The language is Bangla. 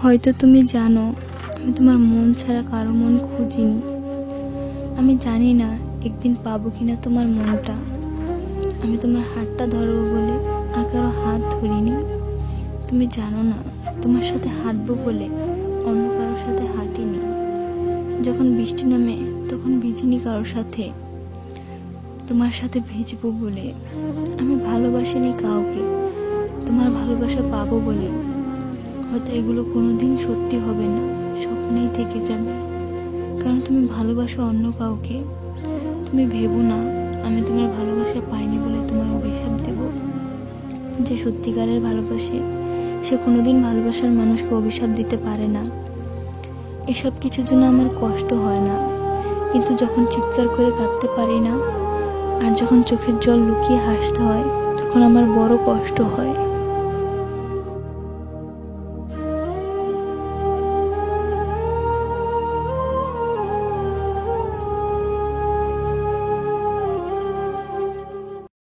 হয়তো তুমি জানো আমি তোমার মন ছাড়া কারো মন খুঁজিনি। আমি জানি না একদিন পাবো কিনা তোমার মনটা। আমি তোমার হাতটা ধরবো বলে আর কারো হাত ধরিনি। তুমি জানো না তোমার সাথে হাঁটবো বলে অন্য কারোর সাথে হাঁটিনি। যখন বৃষ্টি নামে তখন ভিজিনি কারোর সাথে, তোমার সাথে ভিজবো বলে। আমি ভালোবাসিনি কাউকে, তোমার ভালোবাসা পাবো বলে। হয়তো এগুলো কোনোদিন সত্যি হবে না, স্বপ্নেই থেকে যাবে। কারণ তুমি ভালোবাসো অন্য কাউকে। তুমি ভেবো না আমি তোমার ভালোবাসা পাইনি বলে তোমায় অভিশাপ দেব। যে সত্যিকারের ভালোবাসে সে কোনোদিন ভালোবাসার মানুষকে অভিশাপ দিতে পারে না। এসব কিছুর জন্য আমার কষ্ট হয় না, কিন্তু যখন চিৎকার করে কাঁদতে পারি না আর যখন চোখের জল লুকিয়ে হাসতে হয় তখন আমার বড় কষ্ট হয়।